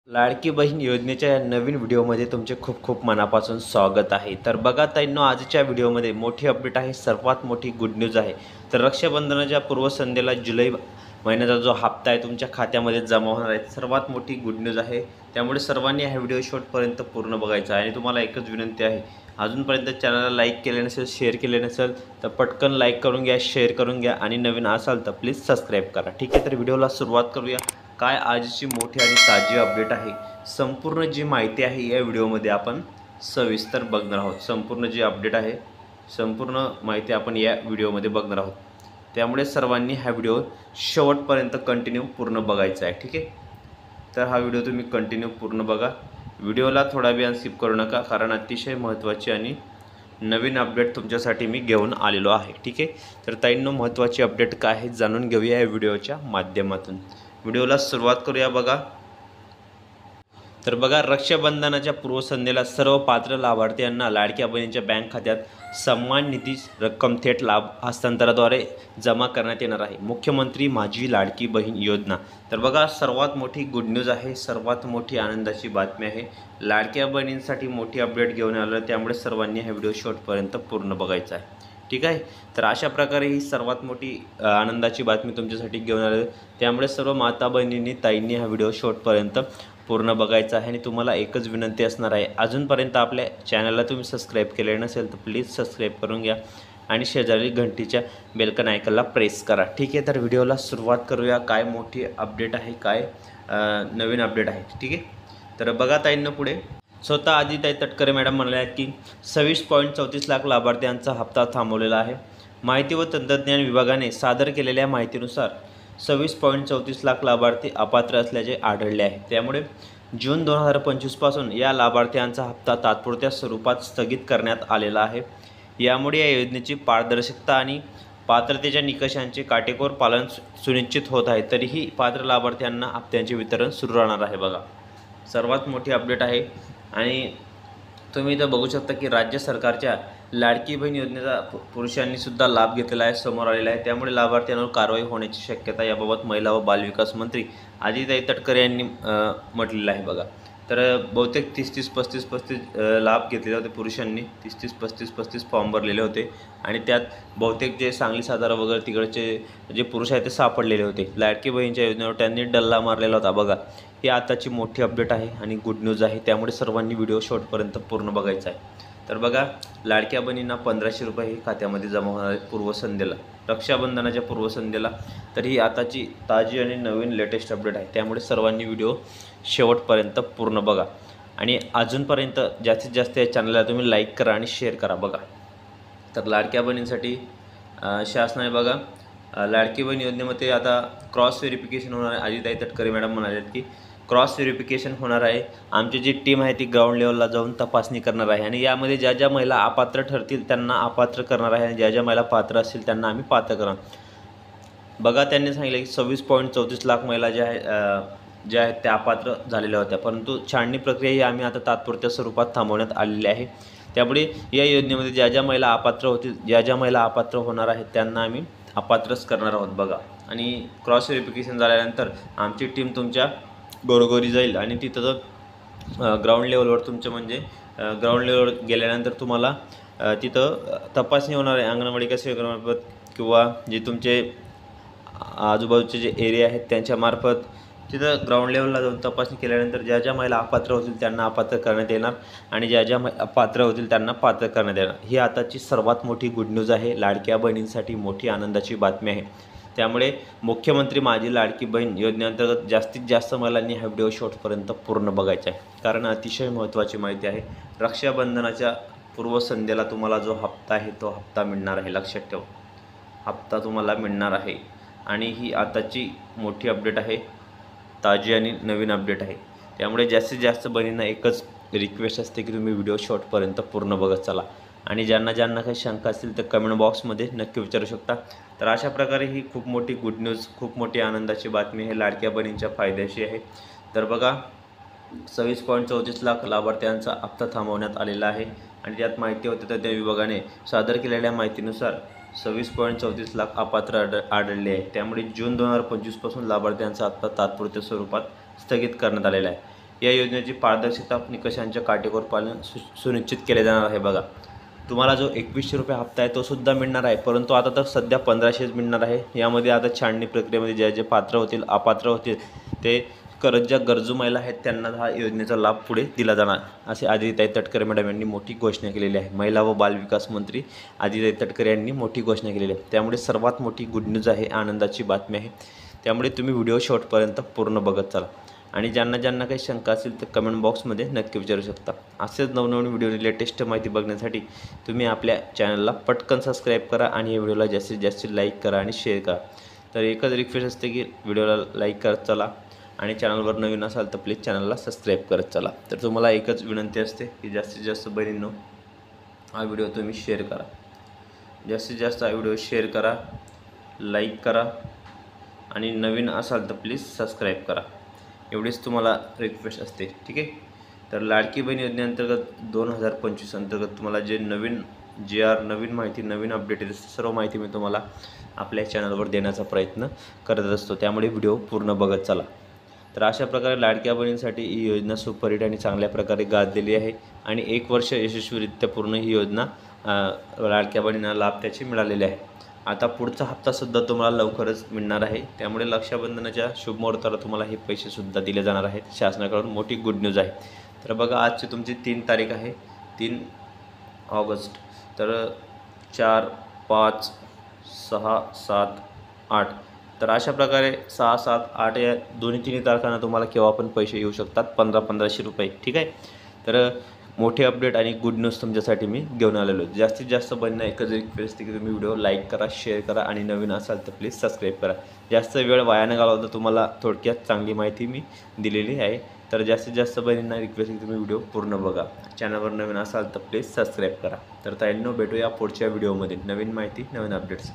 लाडकी बहीण योजनेच्या या नवीन व्हिडिओमध्ये तुमचे खूप खूप मनापासून स्वागत आहे. तर बघा ताईंनो, आजच्या व्हिडिओमध्ये मोठी अपडेट आहे, सर्वात मोठी गुड न्यूज आहे. तर रक्षाबंधनाच्या पूर्वसंध्येला जुलै महिन्याचा जो हप्ता आहे तुमच्या खात्यामध्ये जमा होणार आहे, सर्वात मोठी गुड न्यूज आहे. त्यामुळे सर्वांनी हा व्हिडिओ शेवटपर्यंत पूर्ण बघायचा आहे. आणि तुम्हाला एकच विनंती आहे, अजूनपर्यंत चॅनलला लाईक केले नसेल, शेअर केले नसेल तर पटकन लाईक करून घ्या, शेअर करून घ्या आणि नवीन असाल तर प्लीज सबस्क्राईब करा. ठीक आहे, तर व्हिडिओला सुरुवात करूया. काय आजची मोठी आणि ताजी अपडेट आहे, संपूर्ण जी माहिती आहे या व्हिडिओमध्ये आपण सविस्तर बघणार आहोत. संपूर्ण जी अपडेट आहे, संपूर्ण माहिती आपण या व्हिडिओमध्ये बघणार आहोत. त्यामुळे सर्वांनी हा व्हिडिओ शेवटपर्यंत कंटिन्यू पूर्ण बघायचा आहे. ठीक आहे, तर हा व्हिडिओ तुम्ही कंटिन्यू पूर्ण बघा. व्हिडिओला थोडा वेळ स्किप करू नका, कारण अतिशय महत्त्वाची आणि नवीन अपडेट तुमच्यासाठी मी घेऊन आलेलो आहे. ठीक आहे, तर ताईंनो, महत्त्वाची अपडेट काय आहे जाणून घेऊया या व्हिडिओच्या माध्यमातून. व्हिडिओला सुरुवात करूया. बघा, तर बघा, रक्षाबंधनाच्या पूर्वसंध्येला सर्व पात्र लाभार्थ्यांना लाडक्या बहिणीच्या बँक खात्यात सन्मान निधी रक्कम थेट लाभ हस्तांतराद्वारे जमा करण्यात येणार आहे. मुख्यमंत्री माझी लाडकी बहीण योजना. तर बघा, सर्वात मोठी गुड न्यूज आहे, सर्वात मोठी आनंदाची बातमी आहे. लाडक्या बहिणींसाठी मोठी अपडेट घेऊन आलं, त्यामुळे सर्वांनी हा व्हिडिओ शेवटपर्यंत पूर्ण बघायचा आहे. ठीक आहे, तर अशा प्रकारे ही सर्वात मोठी आनंदाची बातमी तुमच्यासाठी घेऊन आली. त्यामुळे सर्व माता बहिणींनी, ताईंनी हा व्हिडिओ शेवटपर्यंत पूर्ण बघायचा आहे. आणि तुम्हाला एकच विनंती असणार आहे, अजूनपर्यंत आपल्या चॅनलला तुम्ही सबस्क्राईब केले नसेल तर प्लीज सबस्क्राईब करून घ्या आणि शेजारी घंटीच्या बेलकन आयकनला प्रेस करा. ठीक आहे, तर व्हिडिओला सुरुवात करूया. काय मोठी अपडेट आहे, काय नवीन अपडेट आहे. ठीक आहे, तर बघा ताईंना, पुढे स्वतः आदिताई तटकरे मॅडम म्हणाले आहेत की 26.34 लाख लाभार्थ्यांचा हप्ता थांबवलेला आहे. माहिती व तंत्रज्ञान विभागाने सादर केलेल्या माहितीनुसार 26.34 लाख लाभार्थी अपात्र असल्याचे आढळले आहे. त्यामुळे जून 2025 पासून या लाभार्थ्यांचा हप्ता तात्पुरत्या स्वरूपात स्थगित करण्यात आलेला आहे. यामुळे या योजनेची पारदर्शकता आणि पात्रतेच्या निकषांचे काटेकोर पालन सुनिश्चित होत आहे. तरीही पात्र लाभार्थ्यांना हप्त्यांचे वितरण सुरू राहणार आहे. बघा, सर्वात मोठी अपडेट आहे. आणि तुम्ही इथं बघू शकता की राज्य सरकारच्या लाडकी बहीण योजनेचा पुरुषांनी सुद्धा लाभ घेतलेला आहे, समोर आलेला आहे. त्यामुळे लाभार्थ्यांवर कारवाई होण्याची शक्यता याबाबत महिला व बालविकास मंत्री आदिताई तटकरे यांनी म्हटलेलं आहे. बघा, तर बहुतेक 30-35 लाभ घेतलेले होते पुरुषांनी, 30-35 फॉर्म भरलेले होते. आणि त्यात बहुतेक जे सांगली, सातारा वगैरे तिकडचे जे पुरुष आहेत ते सापडलेले होते. लाडकी बहीणच्या योजनेवर त्यांनी डल्ला मारलेला होता. बघा, ही आताची मोठी अपडेट आहे आणि गुड न्यूज आहे. त्यामुळे सर्वांनी व्हिडिओ शेवटपर्यंत पूर्ण बघायचा आहे. तर बघा, लाडक्या बहिणींना 1500 रुपये हे खात्यामध्ये जमा होणार आहेत पूर्वसंध्येला, रक्षाबंधनाच्या पूर्वसंध्येला. तर ही आताची ताजी आणि नवीन लेटेस्ट अपडेट आहे. त्यामुळे सर्वांनी व्हिडिओ शेवटपर्यंत पूर्ण बघा. आणि अजूनपर्यंत जास्तीत जास्त या चॅनलला तुम्ही लाईक करा आणि शेअर करा. बघा, तर लाडक्या बहिणींसाठी शासनाने बघा, लाडकी बहीण योजनेमध्ये आता क्रॉस व्हेरिफिकेशन होणार आहे. आदिताई तटकरे मॅडम म्हणाले की क्रॉस व्हेरिफिकेशन होणार आहे. आमची जी टीम आहे ती ग्राउंड लेवलला जाऊन तपासणी करणार आहे. आणि यामध्ये ज्या ज्या महिला अपात्र ठरतील त्यांना अपात्र करणार आहे, आणि ज्या ज्या महिला पात्र असतील त्यांना आम्ही पात्र करणार. बघा, त्यांनी सांगितलं की 26.34 लाख महिला ज्या आहेत त्या अपात्र झालेल्या होत्या, परंतु छाननी प्रक्रिया ही आम्ही आता तात्पुरत्या स्वरूपात थांबवण्यात आलेली आहे. त्यामुळे या योजनेमध्ये ज्या ज्या महिला अपात्र होतील, ज्या ज्या महिला अपात्र होणार आहेत त्यांना आम्ही अपात्रच करणार आहोत. बघा, आणि क्रॉस व्हेरिफिकेशन झाल्यानंतर आमची टीम तुमच्या घरोघरी जाईल आणि तिथं ग्राउंड लेवलवर तुमचं म्हणजे ग्राउंड लेवलवर गेल्यानंतर तुम्हाला तिथं तपासणी होणार आहे. अंगणवाडी सेविकांमार्फत किंवा जे तुमचे आजूबाजूचे जे एरिया आहेत त्यांच्यामार्फत तिथं ग्राउंड लेवलला जाऊन तपासणी केल्यानंतर ज्या ज्या महिला अपात्र होतील त्यांना अपात्र करण्यात येणार, आणि ज्या ज्या पात्र होतील त्यांना पात्र करण्यात येणार. ही आताची सर्वात मोठी गुड न्यूज आहे. लाडक्या बहिणींसाठी मोठी आनंदाची बातमी आहे. त्यामुळे मुख्यमंत्री माझी लाडकी बहीण योजनेअंतर्गत जास्तीत जास्त महिलांनी हा व्हिडिओ शेवटपर्यंत पूर्ण बघायचा आहे, कारण अतिशय महत्त्वाची माहिती आहे. रक्षाबंधनाच्या पूर्वसंध्येला तुम्हाला जो हप्ता आहे तो हप्ता मिळणार आहे. लक्षात ठेवा, हप्ता तुम्हाला मिळणार आहे. आणि ही आताची मोठी अपडेट आहे, ताजी आणि नवीन अपडेट आहे. त्यामुळे जास्तीत जास्त बहिणींना एकच रिक्वेस्ट असते की तुम्ही व्हिडिओ शेवटपर्यंत पूर्ण बघत चला. आणि ज्यांना ज्यांना काही शंका असतील तर कमेंट बॉक्समध्ये नक्की विचारू शकता. तर अशा प्रकारे ही खूप मोठी गुड न्यूज, खूप मोठी आनंदाची बातमी हे लाडक्या बहिणींच्या फायद्याची आहे. तर बघा, 26.34 लाख लाभार्थ्यांचा हप्ता थांबवण्यात आलेला आहे. आणि त्यात माहिती होती तर त्या विभागाने सादर केलेल्या माहितीनुसार 26.34 लाख अपात्र आढळले आहे. त्यामुळे जून 2025 पासून लाभार्थ्यांचा हप्ता तात्पुरत्या स्वरूपात स्थगित करण्यात आलेला आहे. या योजनेची पारदर्शकता निकषांच्या काटेकोर पालन सुनिश्चित केले जाणार आहे. बघा, तुम्हाला जो 2100 रुपये हप्ता आहे तो सुद्धा मिळणार आहे, परंतु आता तर सध्या 1500 मिळणार आहे. यामध्ये आता छाननी प्रक्रियेमध्ये जे जे पात्र होतील, अपात्र होतील ते ज्या गरजू महिला आहेत त्यांना हा योजनेचा लाभ पुढे दिला जाणार, असे आदितीताई तटकरे मॅडम यांनी मोठी घोषणा केलेली आहे. महिला व बालविकास मंत्री आदितीताई तटकरे यांनी मोठी घोषणा केलेली आहे. त्यामुळे सर्वात मोठी गुड न्यूज आहे, आनंदाची बातमी आहे. त्यामुळे तुम्ही व्हिडिओ शेवटपर्यंत पूर्ण बघत चला आणि ज्यांना काही शंका असेल तर कमेंट बॉक्समध्ये नक्की विचारू शकता. असेच नवनवीन व्हिडिओ लेटेस्ट माहिती बघण्यासाठी तुम्ही आपल्या चॅनलला पटकन सबस्क्राईब करा आणि या व्हिडिओला जास्तीत जास्त लाईक करा आणि शेअर करा. तर एकच रिक्वेस्ट असते की व्हिडिओला लाईक करत चला आणि चॅनलवर नवीन असाल तर प्लीज चॅनलला सबस्क्राईब करत चला. तर तुम्हाला एकच विनंती असते की जास्तीत जास्त बहिणींनो हा व्हिडिओ तुम्ही शेअर करा, जास्तीत जास्त हा व्हिडिओ शेअर करा, लाईक करा आणि नवीन असाल तर प्लीज सबस्क्राईब करा. एवढीच तुम्हाला रिक्वेस्ट असते, ठीक आहे. तर लाडकी बहीण योजनेअंतर्गत 2025 अंतर्गत तुम्हाला जे नवीन नवीन माहिती, नवीन अपडेट आहे, सर्व माहिती मी तुम्हाला आपल्या चॅनलवर देण्याचा प्रयत्न करत असतो. त्यामुळे व्हिडिओ पूर्ण बघत चला. तर अशा प्रकारे लाडक्या बहिणींसाठी ही योजना सुपरहिट आणि चांगल्या प्रकारे गाजलेली आहे आणि 1 वर्ष यशस्वीरित्या पूर्ण ही योजना लाडक्या बहिणींना लाभ त्याचे मिळालेले आहे. आता पुढचा हप्तासुद्धा तुम्हाला लवकरच मिळणार आहे. त्यामुळे रक्षाबंधनाच्या शुभमुहूर्ताला तुम्हाला हे पैसेसुद्धा दिले जाणार आहेत. शासनाकडून मोठी गुड न्यूज आहे. तर बघा, आजची तुमची 3 तारीख आहे, 3 ऑगस्ट. तर 4, 5, 6, 7, 8. तर अशा प्रकारे 6, 7, 8 या दोन्ही तारखांना तुम्हाला केव्हा पण पैसे येऊ शकतात, 1500 रुपये, ठीक आहे. तर मोठे अपडेट आणि गुड न्यूज तुमच्यासाठी मी घेऊन आलेलो आहे. जास्तीत जास्त बहिणींना एकच रिक्वेस्ट आहे की तुम्ही व्हिडिओ लाईक करा, शेअर करा आणि नवीन असाल तर प्लीज सबस्क्राईब करा. जास्त वेळ वाया न घालवता तुम्हाला थोडक्यात चांगली माहिती मी दिलेली आहे. तर जास्तीत जास्त बहिणींना रिक्वेस्ट आहे की तुम्ही व्हिडिओ पूर्ण बघा. चॅनलवर नवीन असाल तर प्लीज सबस्क्राईब करा. तर ताईंनो, भेटूया पुढच्या व्हिडिओमध्ये नवीन माहिती, नवीन अपडेट्स.